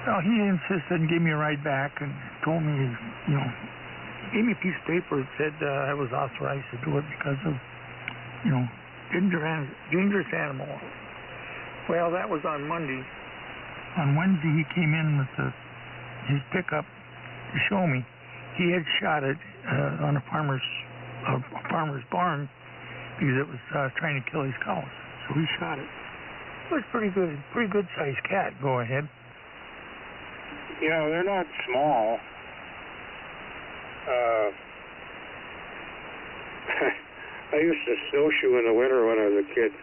Well, he insisted and gave me a ride back and told me, gave me a piece of paper that said I was authorized to do it because of, dangerous animal. Well, that was on Monday. On Wednesday, he came in with his pickup to show me. He had shot it on a farmer's barn because it was trying to kill his cows. So he shot it. It was pretty good sized cat. Go ahead. Yeah, they're not small. I used to snowshoe in the winter when I was a kid.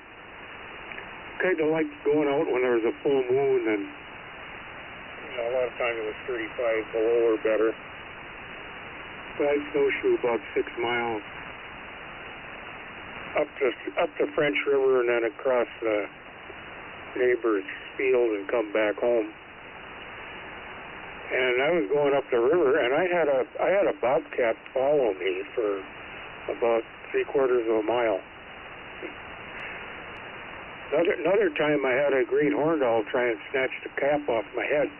Kind of liked going out when there was a full moon, and a lot of times it was 35 below or better. But I snowshoe about 6 miles up the French River and then across the neighbor's field and come back home. And I was going up the river, and I had a bobcat follow me for about 3/4 of a mile. Another time I had a great horned owl try and snatch the cap off my head.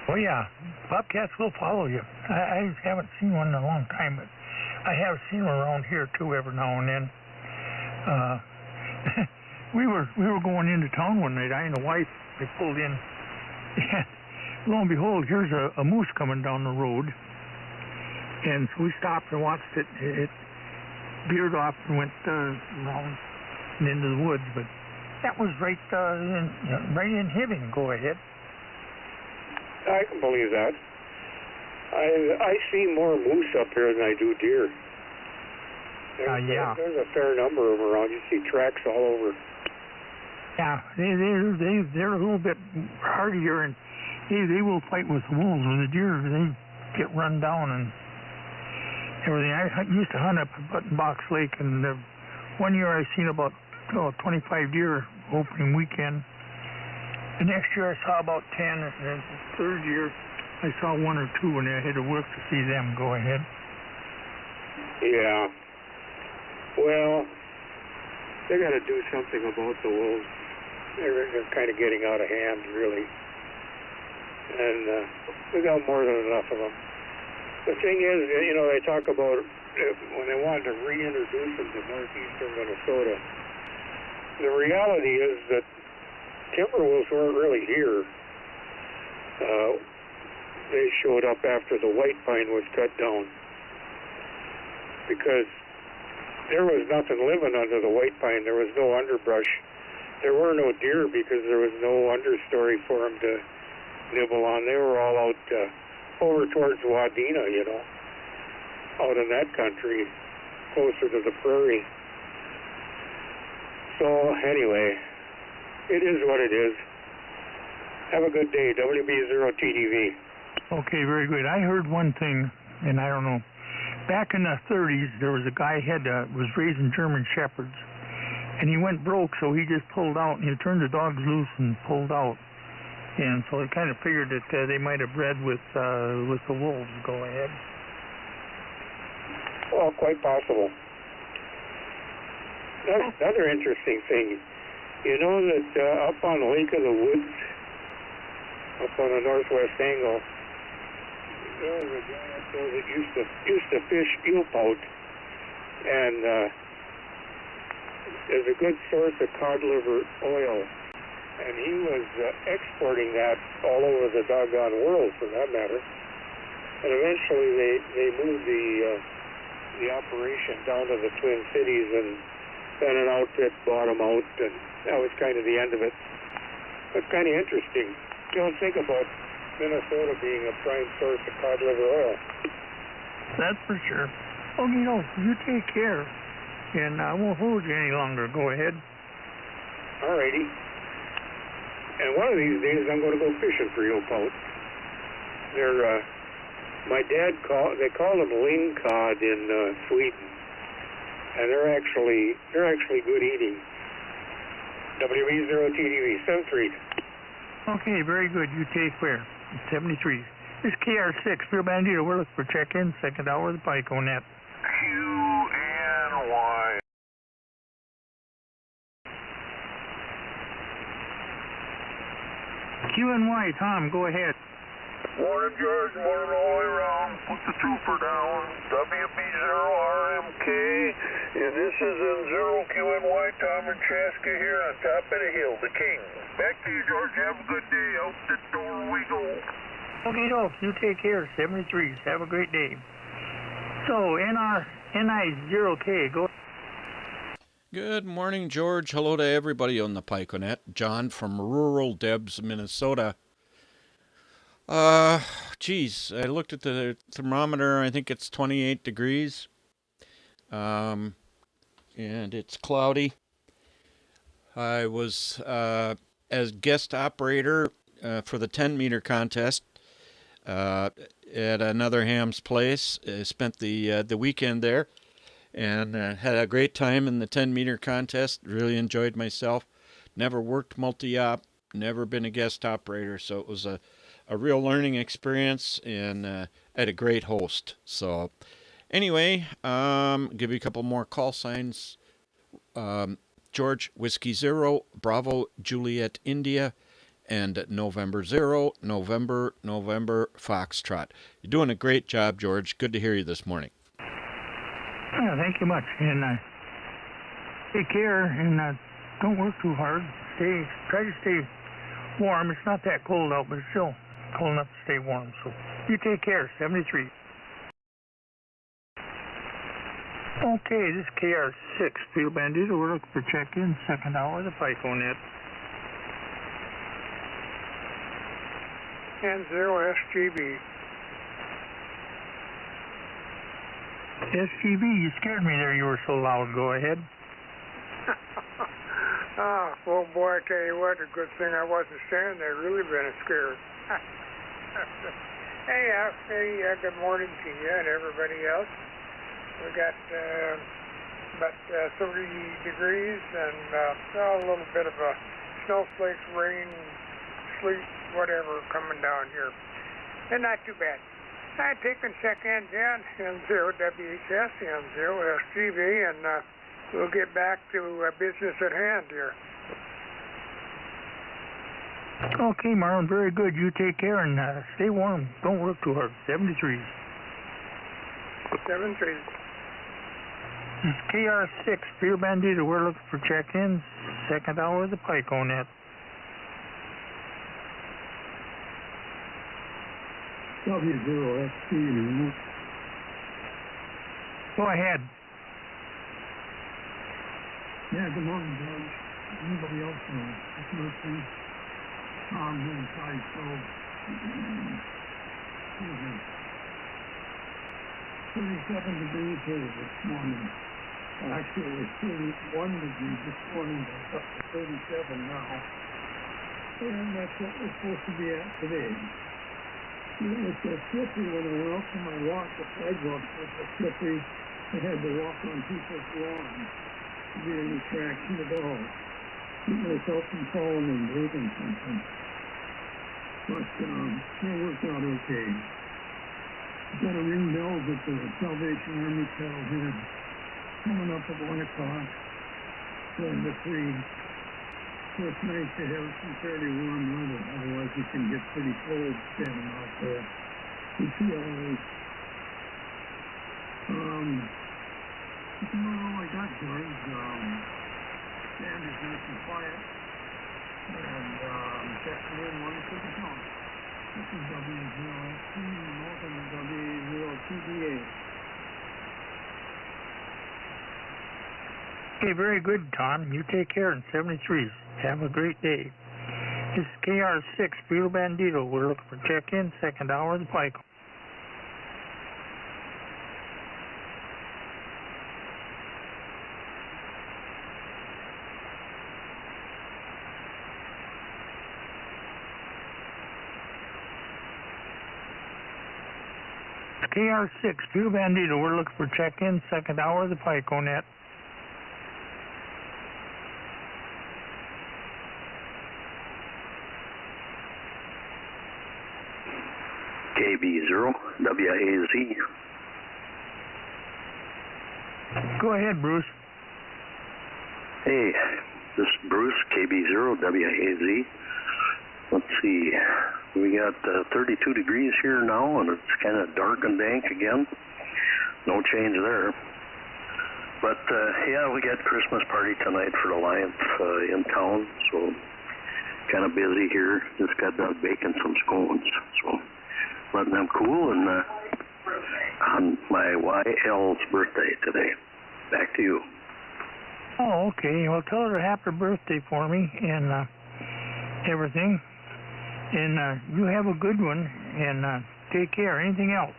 Oh yeah, bobcats will follow you. I haven't seen one in a long time, but I have seen them around here too every now and then. We were going into town one night. I and the wife, we pulled in. Lo and behold, here's a moose coming down the road, and so we stopped and watched it. It veered off and went around and into the woods, but that was right in Hibbing. Go ahead. I can believe that. I see more moose up here than I do deer. Yeah. There's a fair number of them around. You see tracks all over. Yeah, they're a little bit hardier, and they will fight with the wolves. Or the deer, they get run down and everything. I used to hunt up at Button Box Lake, and one year I seen about 25 deer opening weekend. The next year I saw about 10, and then the third year I saw 1 or 2, and I had to work to see them. Go ahead. Yeah. Well, they got to do something about the wolves. They're kind of getting out of hand, really. And we got more than enough of them. The thing is, they talk about when they wanted to reintroduce them to northeastern Minnesota. The reality is that timber wolves weren't really here. They showed up after the white pine was cut down because there was nothing living under the white pine. There was no underbrush. There were no deer because there was no understory for them to nibble on. They were all out over towards Wadena, out in that country, closer to the prairie. So anyway, it is what it is. Have a good day. WB0TDV. Okay, very good. I heard one thing, and I don't know. Back in the 30s, there was a guy was raising German Shepherds, and he went broke, so he just pulled out, and he turned the dogs loose and pulled out. And so I kind of figured that they might have bred with the wolves. Go ahead. Well, quite possible. That's another interesting thing. You know that up on Lake of the Woods, up on the northwest angle, there was a guy up there that used to fish eel pout, and there's a good source of cod liver oil, and he was exporting that all over the doggone world, for that matter. And eventually they moved the operation down to the Twin Cities, and then an outfit bought them out, and that was kind of the end of it. It's kind of interesting. You don't think about Minnesota being a prime source of cod liver oil. That's for sure. Oh, you take care, and I won't hold you any longer. Go ahead. All righty. And one of these days I'm going to go fishing for eel pout. They're my dad they call them ling cod in Sweden, and they're actually good eating. WB0TDV 73. Okay, very good. You take care. 73. This is KR6, Pure Bandito. We're looking for check-in, second hour of the PICONET. QNY. QNY, Tom, go ahead. Morning, George. Morning all the way around. Put the trooper down. WB0RMK. And this is M0QNY, Tom and Chaska here on top of the hill, the king. Back to you, George. Have a good day. Out the door we go. Okay, folks, you take care. 73s. Have a great day. So, NI0K, go. Good morning, George. Hello to everybody on the PICONET. John from rural Debs, Minnesota. Geez, I looked at the thermometer. I think it's 28 degrees. And it's cloudy. I was as guest operator for the 10-meter contest at another ham's place. I spent the weekend there and had a great time in the 10-meter contest. Really enjoyed myself. Never worked multi-op, never been a guest operator, so it was a real learning experience, and I had a great host. So anyway, give you a couple more call signs. George, Whiskey 0, Bravo, Juliet, India, and November 0, November, Foxtrot. You're doing a great job, George. Good to hear you this morning. Thank you much, and take care, and don't work too hard. Try to stay warm. It's not that cold out, but it's still cold enough to stay warm. So you take care. 73. Okay, this is KR6 Field Bandito. We're looking for check-in, second hour, the PICONET. And 0 SGB. SGB, you scared me there. You were so loud. Go ahead. Well, boy, I tell you what, a good thing I wasn't standing there. Really been scared. Hey, good morning to you and everybody else. We got about 30 degrees and a little bit of a snowflakes, rain, sleet, whatever coming down here. And not too bad. I'm taking check-in, Jan, M0WHS, M0SGV, and we'll get back to business at hand here. Okay, Marlon, very good. You take care and stay warm. Don't work too hard. 73. 73. It's KR6 Field Bandito. We're looking for check-ins, second hour of the PICONET. W0SG. Go ahead. Yeah, good morning, George. Anybody else know? It's Murphy. I'm inside, so... Excuse me. 37 degrees here this morning. Actually, it was 31 degrees this morning, but it's up to 37 now. And that's what we're supposed to be at today. It was so slippery when I went out for my walk. The sidewalks were so slippery, I had to walk on people's lawns to be any traction at all. Keep myself from falling and breaking something. But it worked out okay. Got to ring bells at the Salvation Army Trail here. Coming up at 1 o'clock, going to 3. So it's nice to have some fairly warm weather, otherwise it can get pretty cold standing out there. You see all those. That's about all I got, George. Stand is nice and quiet, and checking in one for the count. This is W0SC, North and W0TDA. Okay, very good, Tom. You take care in 73s. Have a great day. This is KR6 Field Bandito. We're looking for check-in, second hour of the PICO. KR6 Field Bandito. We're looking for check-in, second hour of the PICONET. KB0, WAZ. Go ahead, Bruce. Hey, this is Bruce, KB0, WAZ. let's see, we got 32 degrees here now, and it's kind of dark and dank again. No change there. But, yeah, we got Christmas party tonight for the Lions in town, so kind of busy here. Just got done baking some scones, so letting them cool, and on my YL's birthday today. Back to you. Oh, okay. Well, tell her happy birthday for me and everything. And you have a good one, and take care. Anything else?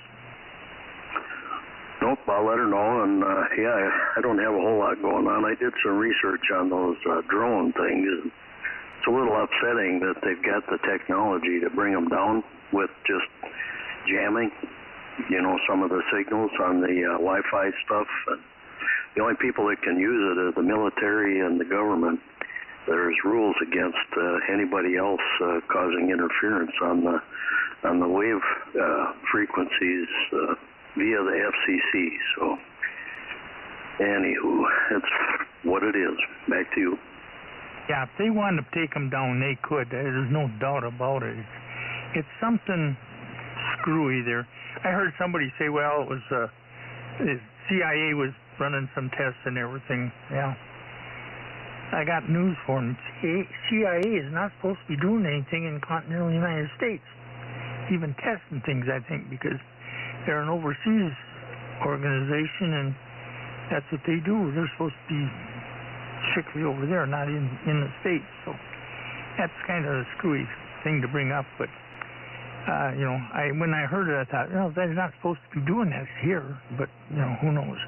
Nope, I'll let her know, and yeah, I don't have a whole lot going on. I did some research on those drone things. It's a little upsetting that they've got the technology to bring them down with just jamming, you know, some of the signals on the Wi-Fi stuff. And the only people that can use it is the military and the government. There's rules against anybody else causing interference on the wave frequencies via the FCC. So, anywho, that's what it is. Back to you. Yeah, if they wanted to take them down, they could. There's no doubt about it. It's something screwy there. I heard somebody say, well, it was the CIA was running some tests and everything. Yeah. I got news for them. CIA is not supposed to be doing anything in continental United States, even testing things, I think, because they're an overseas organization, and that's what they do. They're supposed to be strictly over there, not in the States. So that's kind of a screwy thing to bring up. But, you know, when I heard it, I thought, you know, they're not supposed to be doing that here. But, you know, who knows?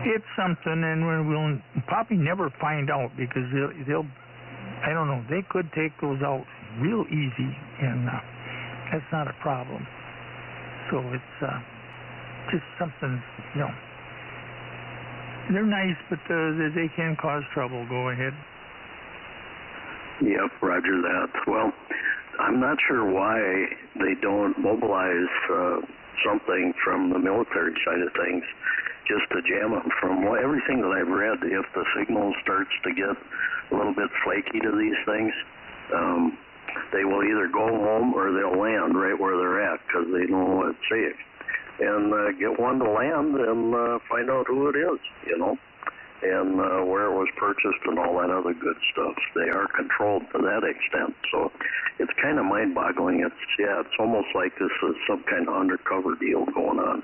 It's something, and we'll probably never find out, because they'll I don't know, they could take those out real easy, and that's not a problem. So it's just something, you know. They're nice, but they can cause trouble. Go ahead. Yep, roger that. Well, I'm not sure why they don't mobilize something from the military side of things just to jam them. From everything that I've read, if the signal starts to get a little bit flaky to these things, they will either go home or they'll land right where they're at because they know it's safe. And get one to land and find out who it is, you know, and where it was purchased and all that other good stuff. They are controlled to that extent. So it's kind of mind-boggling. It's almost like this is some kind of undercover deal going on.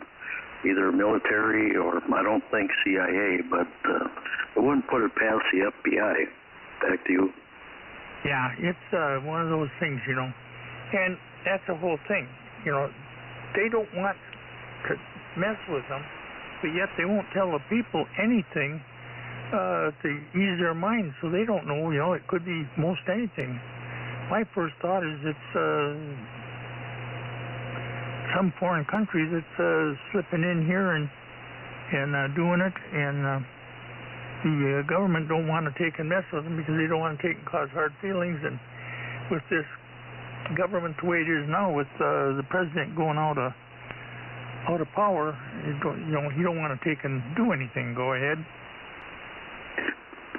Either military or, I don't think CIA, but I wouldn't put it past the FBI. Back to you. Yeah, it's one of those things, you know, and that's the whole thing. You know, they don't want to mess with them, but yet they won't tell the people anything to ease their minds, so they don't know, you know, it could be most anything. My first thought is it's some foreign country that's slipping in here and doing it, and the government don't want to take and mess with them because they don't want to take and cause hard feelings. And with this government the way it is now, with the president going out of power, you know, he don't want to take and do anything. Go ahead.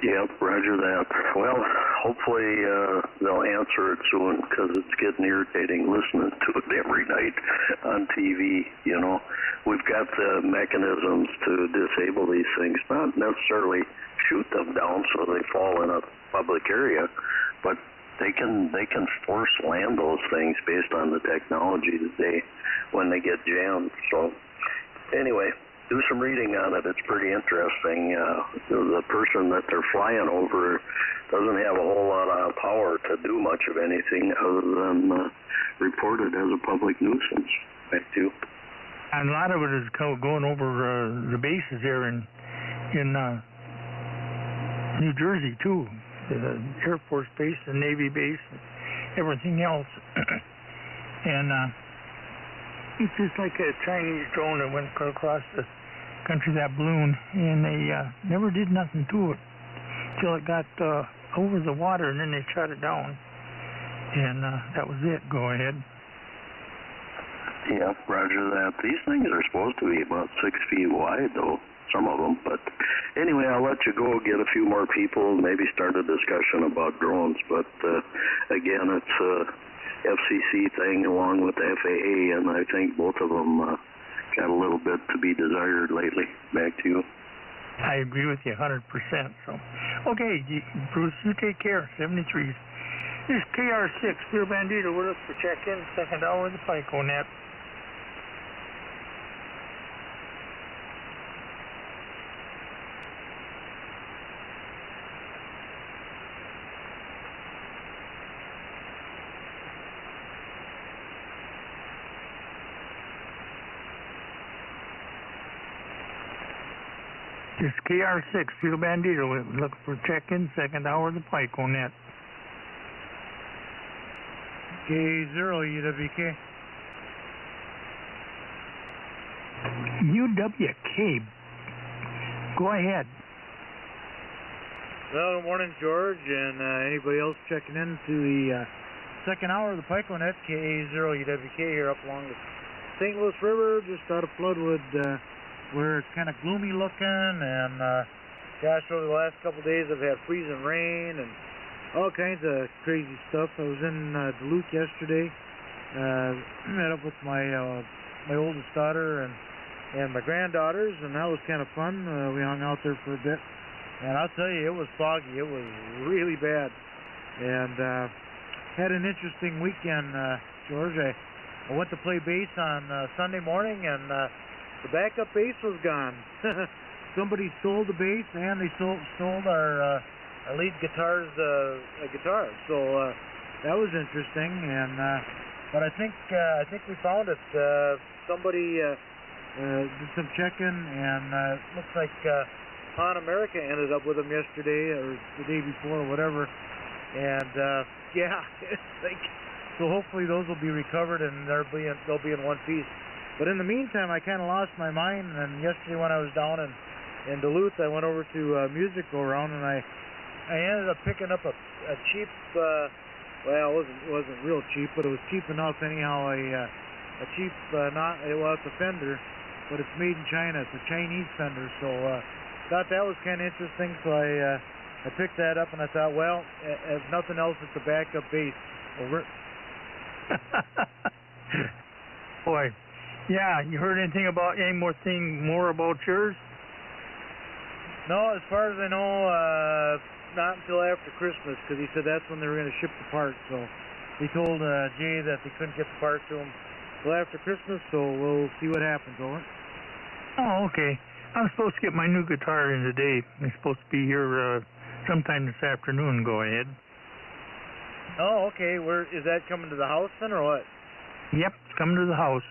Yep, roger that. Well, hopefully they'll answer it soon, because it's getting irritating listening to it every night on TV, you know. We've got the mechanisms to disable these things, not necessarily shoot them down so they fall in a public area, but they can force land those things based on the technology that when they get jammed. So anyway, do some reading on it. It's pretty interesting. The person that they're flying over doesn't have a whole lot of power to do much of anything other than report it as a public nuisance. Back to you. And a lot of it is going over the bases there in New Jersey too, the Air Force base, the Navy base, and everything else. And it's just like a Chinese drone that went across the country, that balloon, and they never did nothing to it till it got over the water, and then they shut it down, and that was it. Go ahead. Yeah, roger that. These things are supposed to be about 6 feet wide, though, some of them. But anyway, I'll let you go get a few more people, maybe start a discussion about drones. But again, it's a FCC thing along with the FAA, and I think both of them got a little bit to be desired lately. Back to you. I agree with you 100%. So, okay, Bruce, you take care. 73s. This is KR6, Clear Bandito with us for check-in, second hour of the PICONET. This is KR6, Clear Bandito, looking for check-in, second hour of the PICONET. K0 UWK. UWK. Go ahead. Well, good morning, George, and anybody else checking in to the second hour of the PICONET, K0 UWK here up along the St. Louis River, just out of Floodwood, where it's kind of gloomy looking, and gosh, over the last couple of days I've had freezing rain and all kinds of crazy stuff. I was in Duluth yesterday, met up with my oldest daughter and my granddaughters, and that was kind of fun. We hung out there for a bit, and I'll tell you, it was foggy. It was really bad, and had an interesting weekend, George. I went to play bass on Sunday morning, and the backup bass was gone. Somebody stole the bass, and they stole our lead guitar's guitar. So that was interesting, and but I think we found it. Somebody did some checking, and it looks like Han America ended up with them yesterday or the day before or whatever. And yeah, so hopefully those will be recovered and they'll be in one piece. But in the meantime, I kind of lost my mind. And yesterday when I was down in Duluth, I went over to Music Go Around, and I ended up picking up a cheap, well, it wasn't real cheap, but it was cheap enough anyhow. A cheap, well, it's a Fender, but it's made in China. It's a Chinese Fender, so thought that was kind of interesting. So I picked that up, and I thought, well, if nothing else, it's a backup bass. Over. Boy, yeah. You heard anything about more about yours? No, as far as I know, not until after Christmas, because he said that's when they were going to ship the parts. So he told Jay that they couldn't get the parts to him until after Christmas, so we'll see what happens. Over. Oh, okay. I'm supposed to get my new guitar in today. It's supposed to be here sometime this afternoon. Go ahead. Oh, okay. Where is that coming to the house then, or what? Yep, it's coming to the house.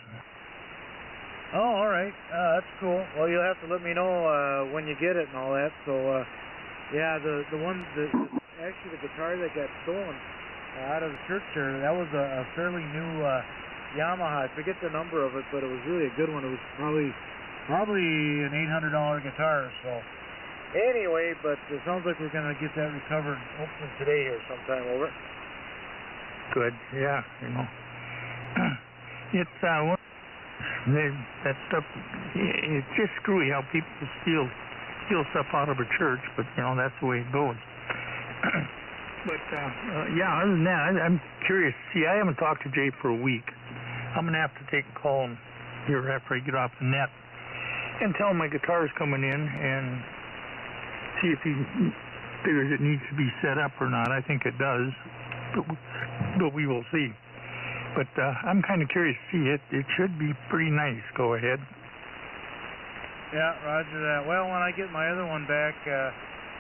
Oh, all right. That's cool. Well, you'll have to let me know when you get it and all that. So, yeah, actually the guitar that got stolen out of the church there, that was a fairly new Yamaha. I forget the number of it, but it was really a good one. It was probably an $800 guitar. So, anyway, but it sounds like we're going to get that recovered hopefully today here sometime. Over. Good. Yeah, you know. It's that stuff. It's just screwy how people steal stuff out of a church, but you know that's the way it goes. But yeah, other than that, I'm curious. See, I haven't talked to Jay for a week. I'm gonna have to take a call here after I get off the net and tell him my guitar's coming in and see if he figures it needs to be set up or not. I think it does, but we will see. But I'm kind of curious to see it. It should be pretty nice. Go ahead. Yeah, roger that. Well, when I get my other one back,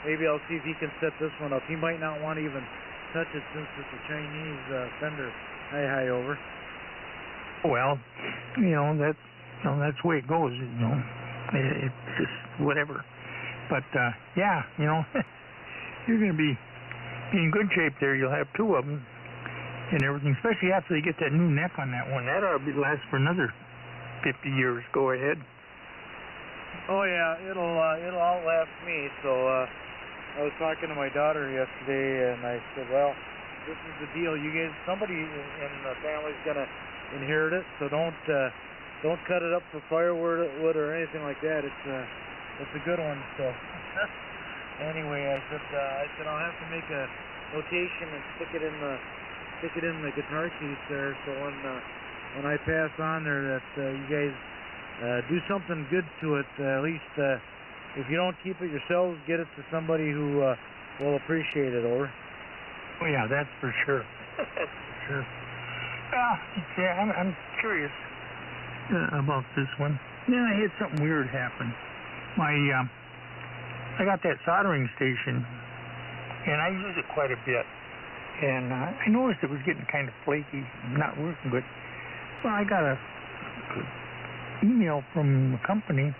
maybe I'll see if he can set this one up. He might not want to even touch it since it's a Chinese Fender. Hi, over. Well, you know that's the way it goes. You know, it's just whatever. But yeah, you know, you're going to be in good shape there. You'll have two of them. And everything, especially after they get that new neck on that one. That ought to last for another 50 years. Go ahead. Oh yeah, it'll outlast me. So I was talking to my daughter yesterday, and I said, well, this is the deal. You guys, somebody in the family's gonna inherit it, so don't cut it up for firewood or anything like that. It's It's a good one. So anyway, I said I'll have to make a notation and stick it in the guitar case there. So when I pass on there, that you guys do something good to it. At least if you don't keep it yourselves, get it to somebody who will appreciate it. Over. Oh yeah, that's for sure. That's for sure. Yeah, I'm curious about this one. Then I had something weird happen. I got that soldering station, and I use it quite a bit. And I noticed it was getting kind of flaky, not working good. So I got a email from the company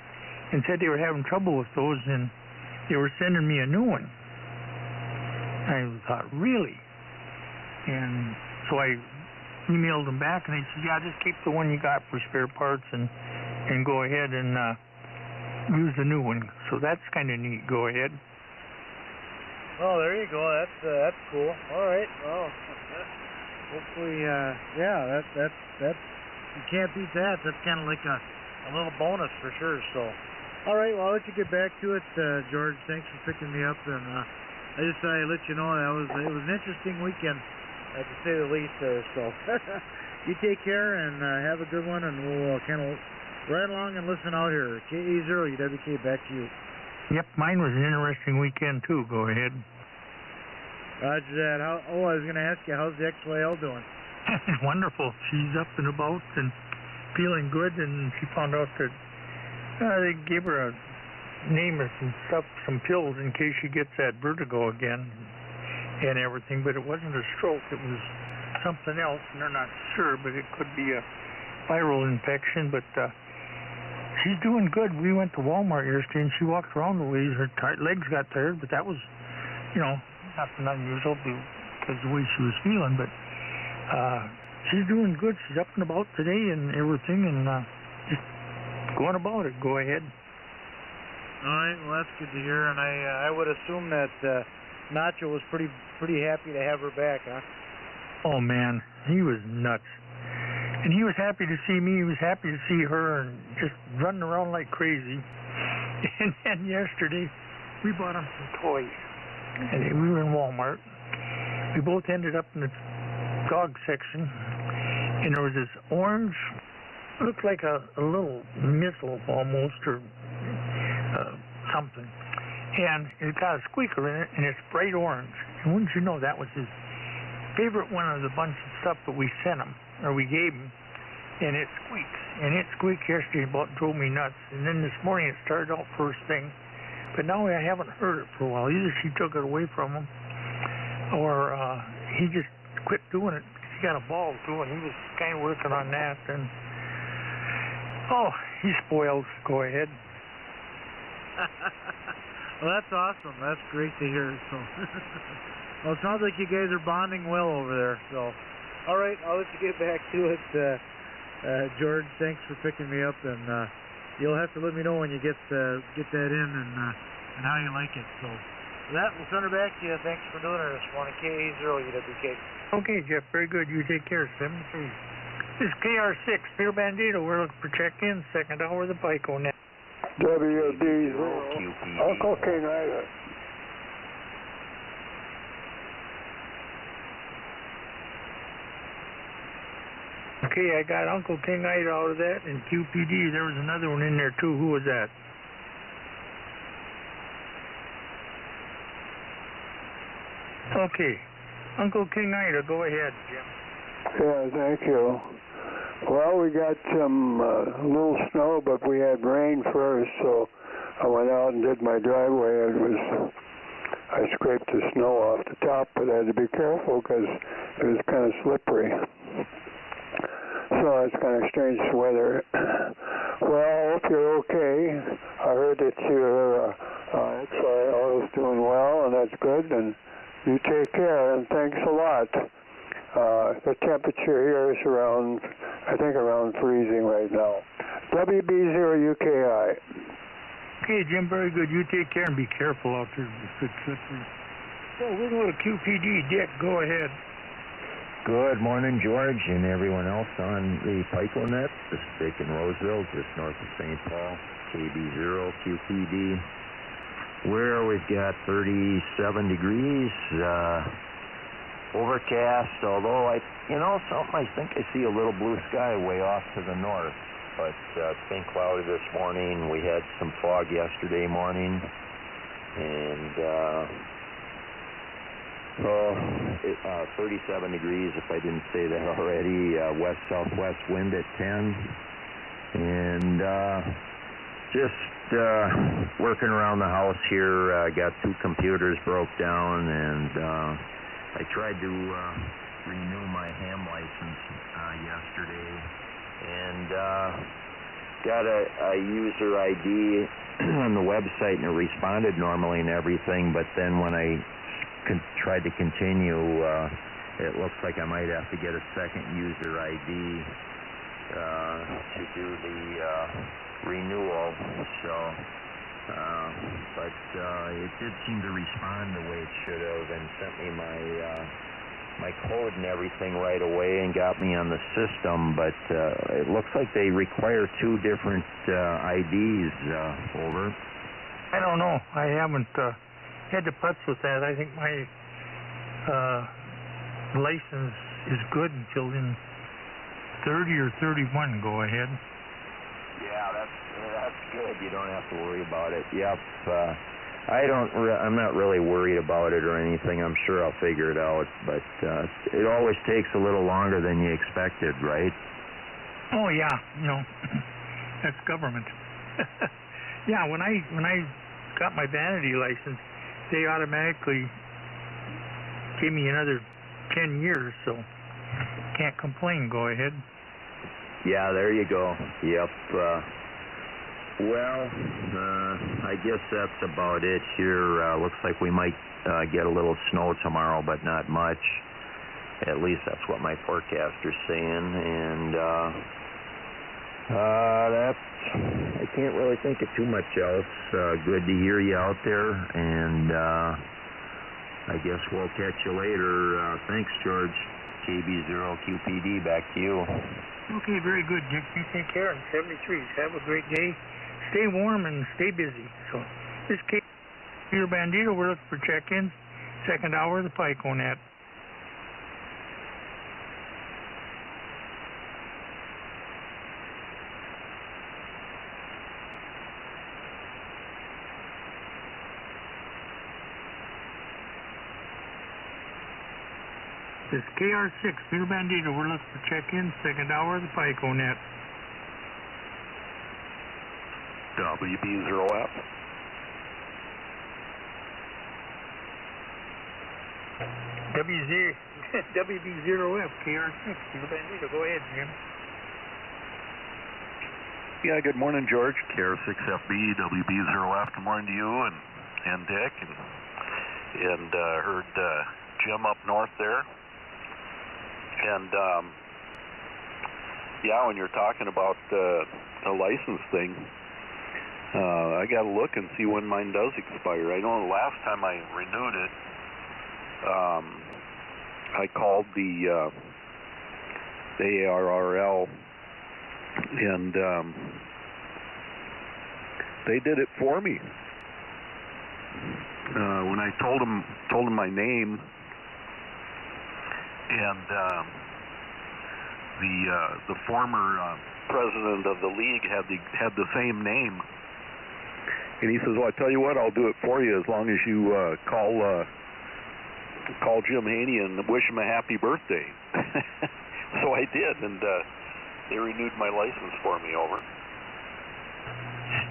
and said they were having trouble with those, and they were sending me a new one. I thought, really? And so I emailed them back, and they said, yeah, just keep the one you got for spare parts and go ahead and use the new one. So that's kind of neat. Go ahead. Oh, there you go. That's cool. All right. Well, hopefully, yeah, that's you can't beat that. That's kind of like a little bonus for sure. So, all right. Well, I'll let you get back to it, George. Thanks for picking me up, and I just thought I'd let you know it was an interesting weekend, to say the least. There. So, you take care and have a good one, and we'll kind of ride along and listen out here. KE0 UWK, back to you. Yep, mine was an interesting weekend too. Go ahead. Roger that. I was going to ask you, how's the XYL doing? Wonderful. She's up and about and feeling good, and she found out that they gave her a name or some stuff, some pills in case she gets that vertigo again and everything, but it wasn't a stroke. It was something else, and they're not sure, but it could be a viral infection, but she's doing good. We went to Walmart yesterday, and she walked around the ways. Her legs got tired, but that was, nothing unusual because of the way she was feeling. But she's doing good. She's up and about today and everything, and just going about it. Go ahead. All right. Well, that's good to hear. And I would assume that Nacho was pretty happy to have her back, huh? Oh man, he was nuts. And he was happy to see me. He was happy to see her, and just running around like crazy. And then yesterday, we bought him some toys. And we were in Walmart. We both ended up in the dog section, and there was this orange, looked like a little missile almost, or something. And it got a squeaker in it, and it's bright orange. And wouldn't you know, that was his favorite one of the bunch of stuff that we sent him, or we gave him, and it squeaks. And it squeaked yesterday, about drove me nuts. And then this morning it started out first thing, but now I haven't heard it for a while. Either she took it away from him, or he just quit doing it. He got a ball too, and he was kind of working on that. And he's spoiled. Go ahead. Well, that's awesome. That's great to hear. So, well, it sounds like you guys are bonding well over there. So, all right, I'll let you get back to it, George. Thanks for picking me up, and you'll have to let me know when you get that in and how you like it. So, with that, we'll send her back to you. Thanks for doing it this morning. KA0 UWK. Okay, Jeff. Very good. You take care. 7-3. This is KR6 Fear Bandito. We're looking for check-in. Second hour of the PICONET. WD0 Uncle King Ida. Okay, I got Uncle King Ida out of that, and QPD. There was another one in there too. Who was that? Okay, Uncle King Ida, go ahead, Jim. Yeah, thank you. Well, we got some little snow, but we had rain first, so I went out and did my driveway. I scraped the snow off the top, but I had to be careful because it was kind of slippery. So it's kind of strange weather. Well, I hope you're okay. I heard that your XYL is doing well, and that's good, and you take care, and thanks a lot. The temperature here is around freezing right now. WB0UKI. Okay, Jim, very good. You take care and be careful out there. It's good slippery. So we're going to QPD. Dick, go ahead. Good morning, George, and everyone else on the PICONET. This is Dick in Roseville, just north of St. Paul. KB0QPD, where we've got 37 degrees, overcast, although I think I see a little blue sky way off to the north, but it's been cloudy this morning. We had some fog yesterday morning, and 37 degrees, if I didn't say that already, west-southwest wind at 10, and just working around the house here. Got 2 computers broke down, and I tried to renew my ham license yesterday, and got a user ID on the website, and it responded normally and everything, but then when I tried to continue, it looks like I might have to get a second user ID to do the renewal. So, but it did seem to respond the way it should have, and sent me my code and everything right away, and got me on the system. But it looks like they require 2 different IDs. Over. I don't know. I haven't had to putz with that. I think my license is good until in 30 or 31. Go ahead. Yeah, that's good. You don't have to worry about it. Yep. I'm not really worried about it or anything. I'm sure I'll figure it out. But it always takes a little longer than you expected, right? Oh yeah, that's government. Yeah, when I got my vanity license, they automatically gave me another 10 years, so can't complain. Go ahead. Yeah, there you go. Yep. Well, I guess that's about it here. Looks like we might get a little snow tomorrow, but not much. At least that's what my forecaster's saying. And I can't really think of too much else. Good to hear you out there, and I guess we'll catch you later. Thanks, George. KB0QPD, back to you. Okay, very good, Dick. You take care. And 73s. Have a great day. Stay warm and stay busy. So, this is Peter Bandito. We're looking for check-ins. Second hour of the PICONET. This is KR6, Peter Bandito. We're looking for check-in, second hour of the PICONET. WB0F. WB0F, KR6, Peter Bandito. Go ahead, Jim. Yeah, good morning, George. KR6FB, WB0F. Good morning to you and Dick, and heard Jim up north there. And yeah, when you're talking about the license thing, I got to look and see when mine does expire. I know the last time I renewed it, I called the ARRL, and they did it for me. When I told them my name, and the former president of the league had the same name, and he says, "Well, I tell you what, I'll do it for you as long as you call Jim Haney and wish him a happy birthday." So I did, and they renewed my license for me. Over.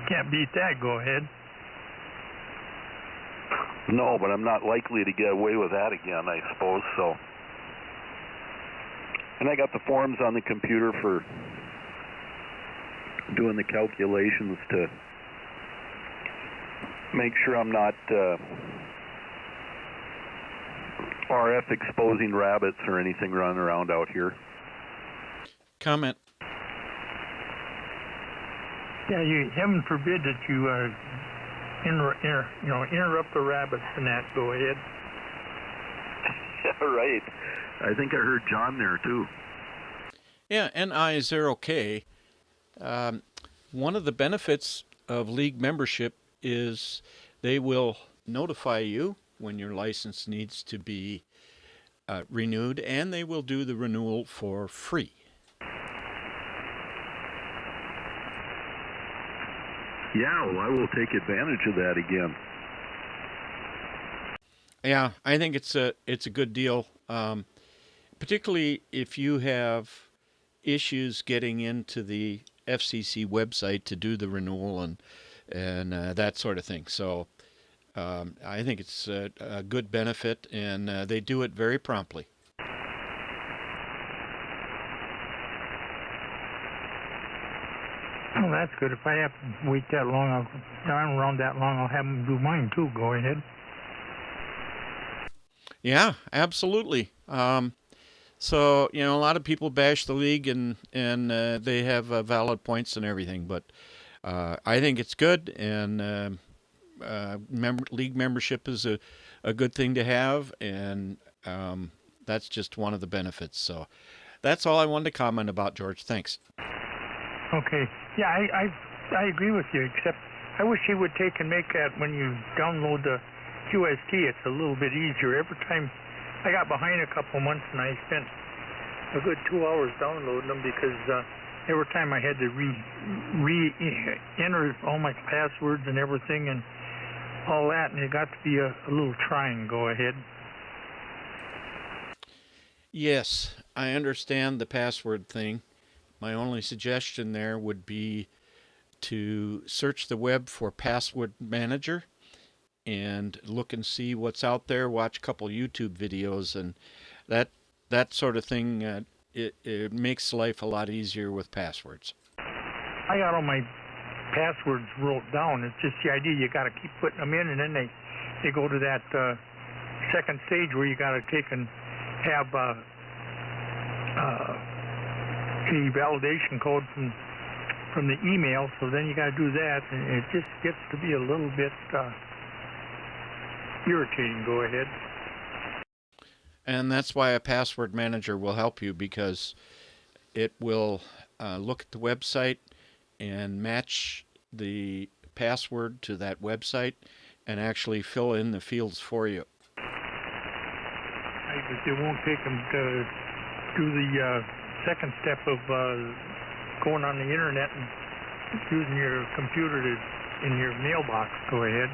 Can't beat that. Go ahead. No, but I'm not likely to get away with that again, I suppose. So. And I got the forms on the computer for doing the calculations to make sure I'm not RF exposing rabbits or anything running around out here. Comment. Yeah, heaven forbid that you interrupt the rabbits and that. Go ahead. Yeah, right. I think I heard John there too. Yeah, NI0K. One of the benefits of league membership is they will notify you when your license needs to be renewed, and they will do the renewal for free. Yeah, well, I will take advantage of that again. Yeah, I think it's a good deal, particularly if you have issues getting into the FCC website to do the renewal and that sort of thing. So I think it's a good benefit, and they do it very promptly. Well, that's good. If I have to wait that long, I'm around that long, I'll have them do mine too. Go ahead. Yeah, absolutely. So, you know, a lot of people bash the league and they have valid points and everything, but I think it's good, and league membership is a good thing to have, and that's just one of the benefits. So that's all I wanted to comment about, George. Thanks. Okay. Yeah, I agree with you, except I wish he would take and make that when you download the QST, it's a little bit easier. Every time I got behind a couple months, and I spent a good 2 hours downloading them because every time I had to re-enter all my passwords and everything and all that, and it got to be a little trying. Go ahead. Yes, I understand the password thing. My only suggestion there would be to search the web for Password Manager and look and see what's out there, watch a couple YouTube videos, and that sort of thing. It makes life a lot easier with passwords. I got all my passwords wrote down. It's just the idea you got to keep putting them in, and then they go to that second stage where you got to take and have a validation code from the email. So then you got to do that, and it just gets to be a little bit irritating. Go ahead. And that's why a password manager will help you, because it will look at the website and match the password to that website and actually fill in the fields for you. They won't take them to do the second step of going on the internet and using your computer in your mailbox. Go ahead.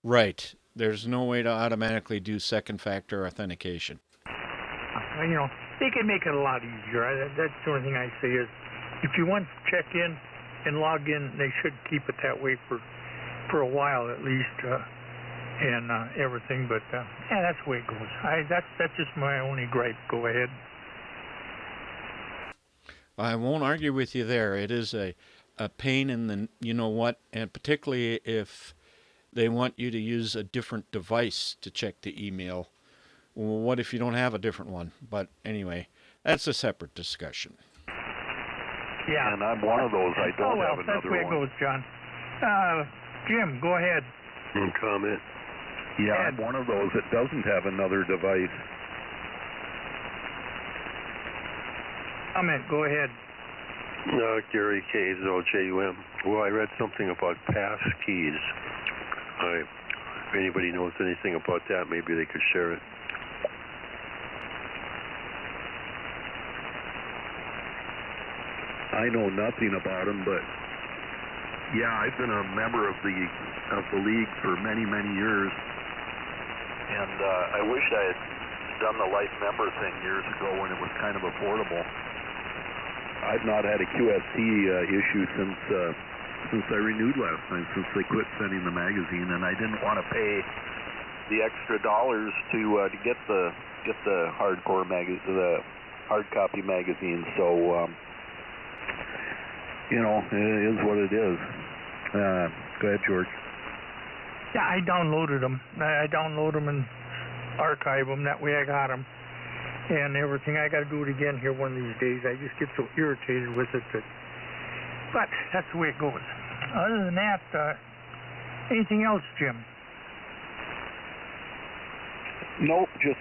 Right. There's no way to automatically do second factor authentication. You know, they can make it a lot easier. That's the only thing I say is, if you want to check in and log in, they should keep it that way for a while at least, and everything. But yeah, that's the way it goes. That's just my only gripe. Go ahead. I won't argue with you there. It is a pain in the you know what, and particularly if they want you to use a different device to check the email. Well, what if you don't have a different one? But anyway, that's a separate discussion. Yeah. And I'm one of those. I don't have another one. That's the way it goes, John. Jim, go ahead. Comment. Yeah, I'm one of those that doesn't have another device. Comment, go ahead. Gary KZOJUM. Well, I read something about pass keys. If anybody knows anything about that, maybe they could share it. I know nothing about them, but yeah, I've been a member of the league for many, many years, and I wish I had done the life member thing years ago when it was kind of affordable. I've not had a QST issue since I renewed last time, since they quit sending the magazine, and I didn't want to pay the extra dollars to get the hardcore the hard copy magazine. So you know, it is what it is. Go ahead, George. Yeah, I downloaded them. I download them and archive them. That way I got them and everything. I got to do it again here one of these days. I just get so irritated with it. But that's the way it goes. Other than that, anything else, Jim? Nope, just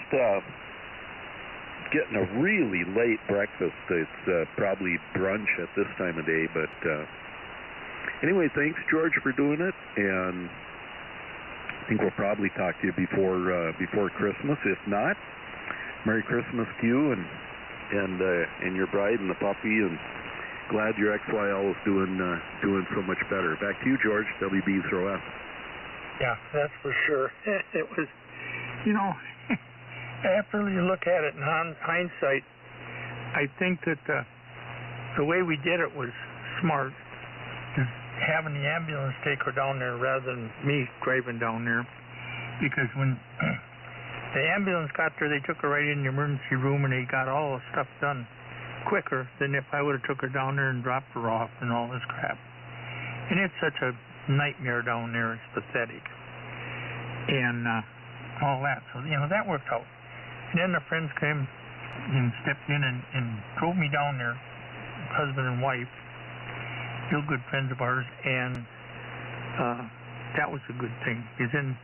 getting a really late breakfast. It's probably brunch at this time of day, but Anyway, thanks, George, for doing it, and I think we'll probably talk to you before Christmas. If not, Merry Christmas to you and your bride and the puppy, and glad your XYL is doing so much better. Back to you, George, WB0F. Yeah, that's for sure. It was, after you look at it in hindsight, I think that the way we did it was smart. Just having the ambulance take her down there rather than me driving down there. Because when the ambulance got there, they took her right in the emergency room and they got all the stuff done quicker than if I would have took her down there and dropped her off and all this crap. And it's such a nightmare down there. It's pathetic. And all that. So, that worked out. And then the friends came and stepped in and drove me down there, husband and wife, real good friends of ours, and that was a good thing. Because then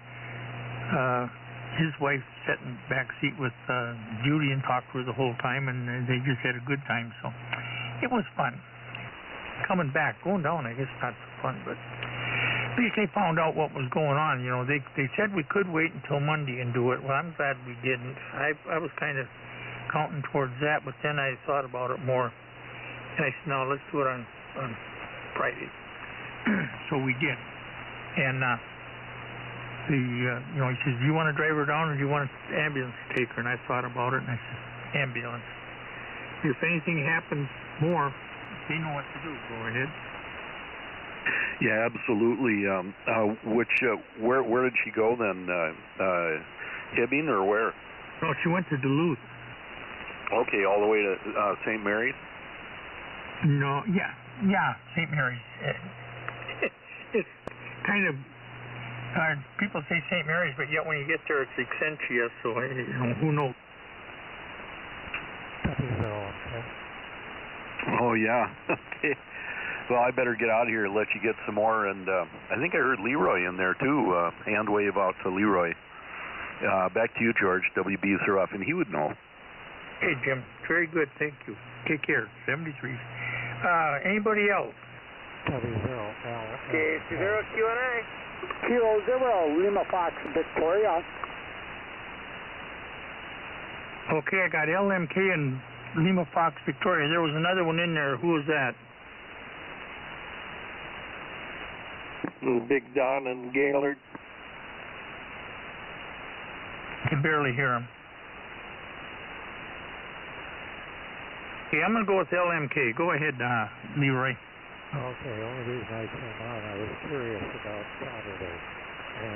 his wife sat in the back seat with Judy and talked to her the whole time, and they just had a good time. So it was fun. Coming back, going down, I guess not so fun, but at least they found out what was going on. They said we could wait until Monday and do it. Well, I'm glad we didn't. I was kind of counting towards that, but then I thought about it more, and I said, no, let's do it on Friday. So we did. And he says, do you want to drive her down or do you want an ambulance to take her? And I thought about it, and I said, ambulance. If anything happens more, they know what to do. Go ahead. Yeah, absolutely. Where did she go then? Hibbing or where? No, she went to Duluth. Okay, all the way to St. Mary's? No, yeah, St. Mary's. It's kind of people say St. Mary's, but yet when you get there, it's Excentia. So who knows? Oh yeah. Okay. Well, I better get out of here and let you get some more. And I think I heard Leroy in there too. Hand wave out to Leroy. Back to you, George, WB0F, and he would know. Hey, Jim. Very good. Thank you. Take care. 73. Anybody else? K0 Q&A. Kilo 0, Lima Fox, Victoria. Okay, I got LMK and Lima Fox, Victoria. There was another one in there. Who was that? Big Don and Gaylord. I can barely hear him. Okay, I'm going to go with LMK. Go ahead, Leroy. Okay, the only reason I came on, I was curious about Saturday. And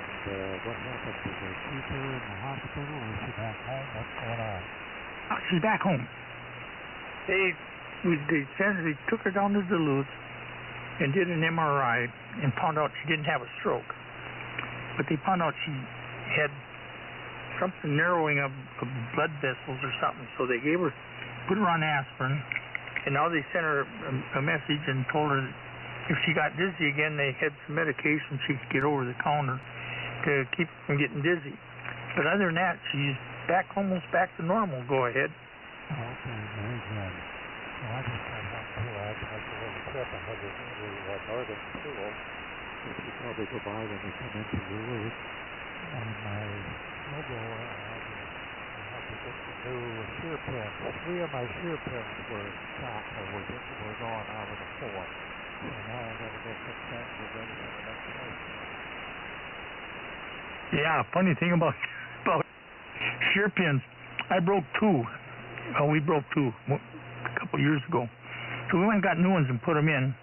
what happened? Did they keep her in the hospital or is she back home? What's going on? She's back home. They took her down to Duluth and did an MRI and found out she didn't have a stroke. But they found out she had something narrowing of blood vessels or something. So they put her on aspirin, and now they sent her a message and told her that if she got dizzy again, they had some medication she could get over the counter to keep her from getting dizzy. But other than that, she's almost back to normal. Go ahead. Okay, very good. Well, I just got one too. I had a little trip. I had to go to Northern School, which you probably go by when you come into Duluth. And my snowblower, I had to get the new shear pins. 3 of my shear pins were shot or were gone out of the 4. So now I got to go fix that and get ready for the next place. Yeah, funny thing about shear pins, I broke 2. We broke 2 a couple of years ago. So we went and got new ones and put them in.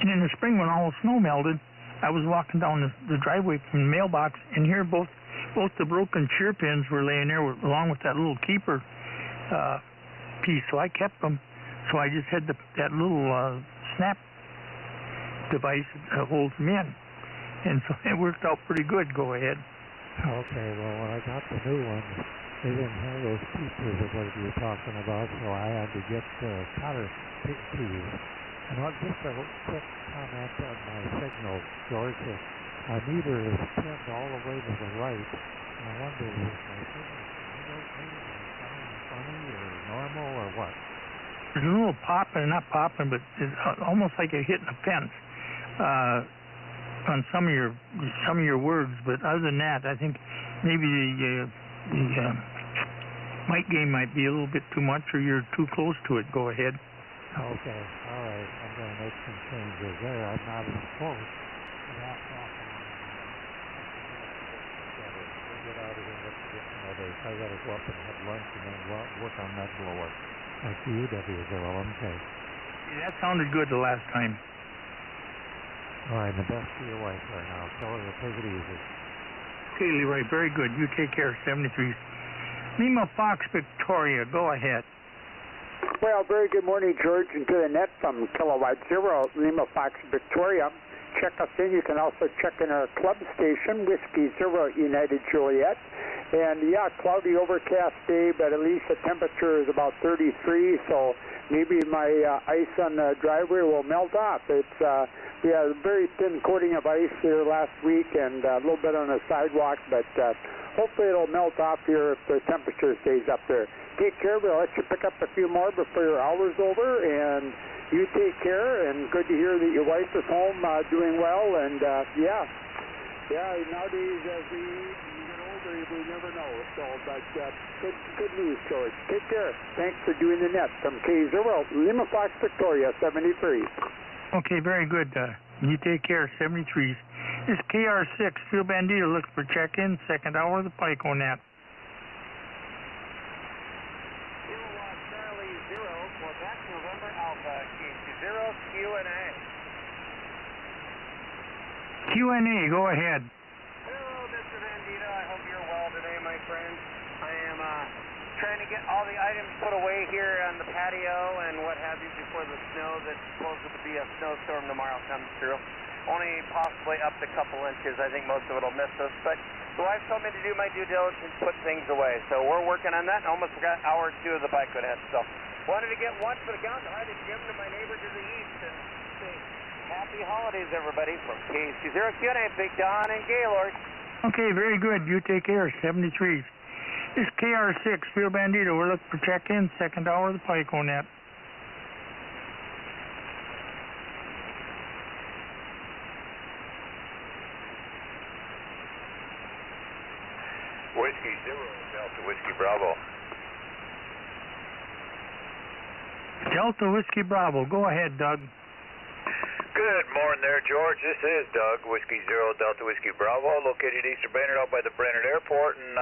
And in the spring when all the snow melted, I was walking down the driveway from the mailbox, and here both the broken shear pins were laying there along with that little keeper piece. So I kept them. So I just had that little snap device that holds them in. And so it worked out pretty good. Go ahead. Okay, well, when I got the new ones, they didn't have those pieces of what you were talking about, so I had to get cotter keys. And just a quick comment on my signal, George. My meter is pinned all the way to the right. I wonder if my signal is funny or normal or what? There's a little popping, not popping, but it's almost like you're hitting a fence. on some of your words, but other than that, I think maybe the mic gain might be a little bit too much, or you're too close to it. Go ahead. Okay, all right. I'm going to make some changes there. I'm not as close. Get out of here. Let's get some others. I got to go up and have lunch and then work on that blower. Like the UW0MK. Yeah, that sounded good the last time. All right, the best for your wife right now. Tell her to take it easy. Okay, Leroy, very good. You take care, 73. Lima Fox, Victoria, go ahead. Well, very good morning, George, and to the net from Kilowatt Zero, Lima Fox, Victoria. Check us in. You can also check in our club station, Whiskey Zero United Juliet. And yeah, cloudy, overcast day, but at least the temperature is about 33, so maybe my ice on the driveway will melt off. It's we had a very thin coating of ice here last week and a little bit on the sidewalk, but hopefully it'll melt off here if the temperature stays up there. Take care. We'll let you pick up a few more before your hour's over, and you take care, and good to hear that your wife is home doing well, and yeah, nowadays as we get older, we never know, so, but good news, George. Take care. Thanks for doing the net from K0, Lima Fox, Victoria, 73. Okay, very good. You take care, 73s. This KR6, Field Bandito, looks for check-in, second hour of the PICONET. Charlie 0, Quebec, November Alpha, K20, Q&A. Q&A, go ahead. Hello, Mr. Bandito. I hope you're well today, my friend. I am trying to get all the items put away here on the patio and what have you before the snow that's supposed to be a snowstorm tomorrow comes through. Only possibly up to a couple inches. I think most of it will miss us, but the wife told me to do my due diligence, put things away. So we're working on that, and almost got hour 2 of the PICONET. So wanted to get one for the count, hi to Jim, to my neighbor to the east, and say happy holidays, everybody, from KC0 Q&A, Big Don and Gaylord. Okay, very good. You take care, 73s. This KR6, Field Bandito, we're looking for check-in, second hour of the PICONET. Whiskey 0, Delta Whiskey Bravo. Delta Whiskey Bravo. Go ahead, Doug. Good morning there, George. This is Doug, Whiskey 0, Delta Whiskey Bravo, located east of Brainerd out by the Brainerd Airport, and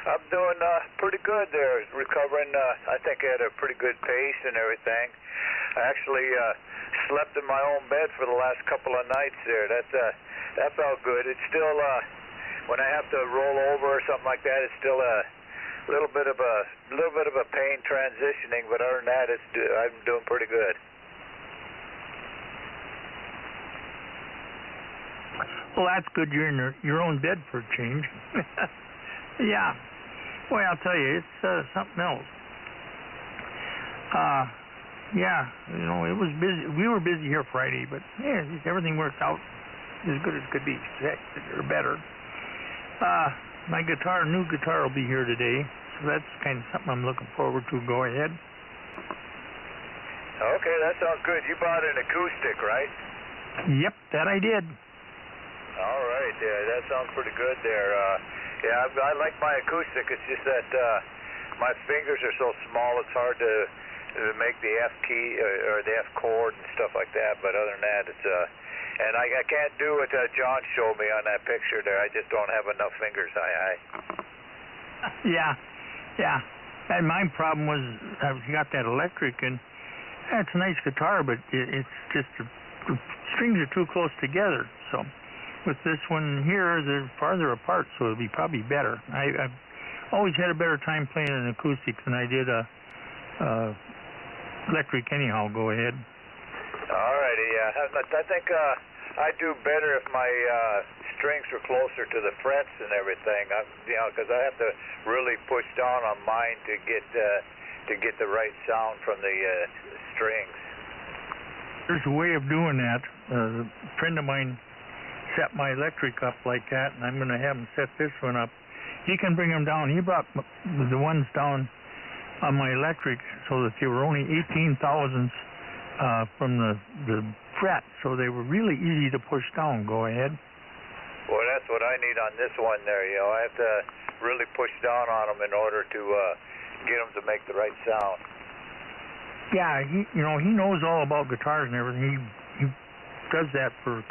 I'm doing pretty good there, recovering. I think I had a pretty good pace and everything. I actually slept in my own bed for the last couple of nights there. That felt good. It's still, when I have to roll over or something like that, it's still a little bit of a pain transitioning, but other than that, I'm doing pretty good. Well, that's good. You're in your own bed for a change. Yeah. Boy, I'll tell you, it's something else. Yeah, you know, it was busy. We were busy here Friday, but yeah, everything worked out as good as could be expected, or better. My new guitar will be here today, so that's kind of something I'm looking forward to. Go ahead. Okay, that sounds good. You bought an acoustic, right? Yep, that I did. All right, yeah, that sounds pretty good there. Yeah, I like my acoustic. It's just that my fingers are so small, it's hard to make the F key or the F chord and stuff like that. But other than that, it's and I can't do what John showed me on that picture there. I just don't have enough fingers. Yeah. And my problem was I got that electric, and it's a nice guitar, but it's just the strings are too close together. So with this one here, they're farther apart, so it'll be probably better. I've always had a better time playing an acoustic than I did a electric anyhow. Go ahead. All righty, yeah. I think I'd do better if my strings were closer to the frets and everything. Because I have to really push down on mine to get the right sound from the strings. There's a way of doing that. A friend of mine set my electric up like that, and I'm going to have him set this one up. He can bring them down. He brought the ones down on my electric so that they were only 18 thousandths from the fret, so they were really easy to push down. Go ahead. Well, that's what I need on this one there. You know, I have to really push down on them in order to get them to make the right sound. Yeah, he knows all about guitars and everything. He does that for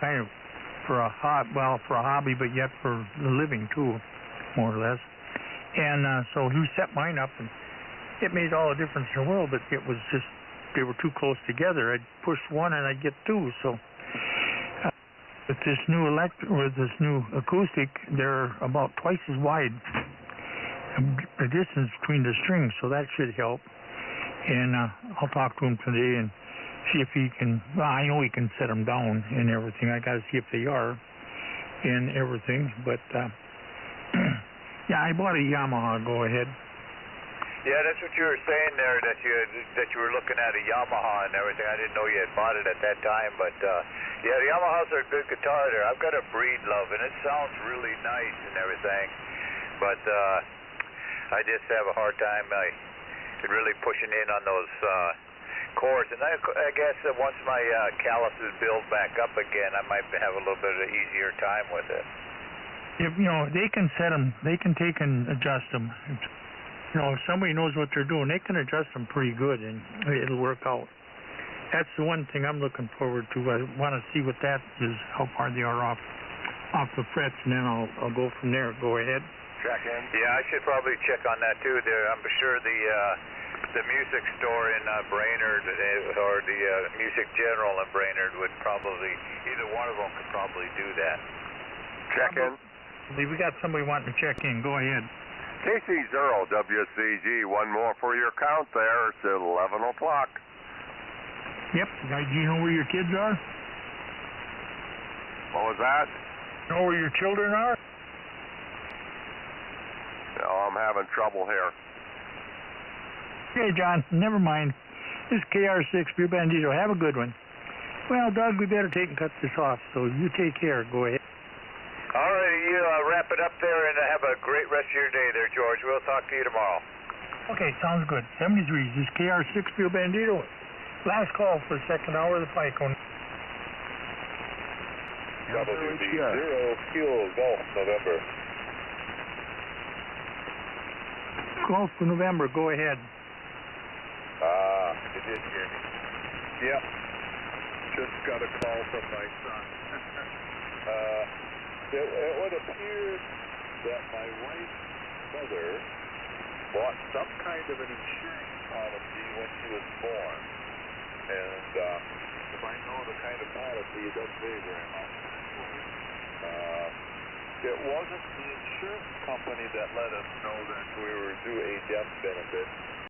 for a hobby, but yet for a living too, more or less. And so he set mine up, and it made all the difference in the world. But it was just they were too close together. I'd push one and I'd get two. So with this new acoustic, they're about twice as wide, the distance between the strings. So that should help. And I'll talk to him today and see if he can. Well, I know he can set them down and everything. I got to see if they are and everything. But yeah, I bought a Yamaha. Go ahead. Yeah, that's what you were saying there. That you were looking at a Yamaha and everything. I didn't know you had bought it at that time, but yeah, the Yamahas are a good guitar there. I've got a Breedlove, and it sounds really nice and everything. But I just have a hard time. Really pushing in on those chords, and I guess that once my calluses build back up again, I might have a little bit of an easier time with it. If they can set them, they can take and adjust them. If somebody knows what they're doing, they can adjust them pretty good, and it'll work out. That's the one thing I'm looking forward to. I want to see what that is, how far they are off the frets, and then I'll go from there. Go ahead. Check in. Yeah, I should probably check on that too. There, I'm sure the music store in Brainerd or the Music General in Brainerd would probably, either one of them could probably do that. Check in. We got somebody wanting to check in. Go ahead. KC0 WCG. One more for your count there. It's 11 o'clock. Yep. Do you know where your kids are? What was that? Know where your children are? No, I'm having trouble here. Okay, John, never mind. This is KR6 Beer Bandito. Have a good one. Well, Doug, we better take and cut this off, so you take care. Go ahead. All right, you wrap it up there and have a great rest of your day there, George. We'll talk to you tomorrow. Okay, sounds good. 73. This is KR6 Beer Bandito. Last call for the second hour of the PICONET. WB0 Fuel Golf November. Golf for November. Go ahead. You did hear me. Yep. Just got a call from my son. It would appear that my wife's mother bought some kind of an insurance policy when she was born. And if I know the kind of policy, it doesn't pay very much. It wasn't the insurance company that let us know that we were due a death benefit.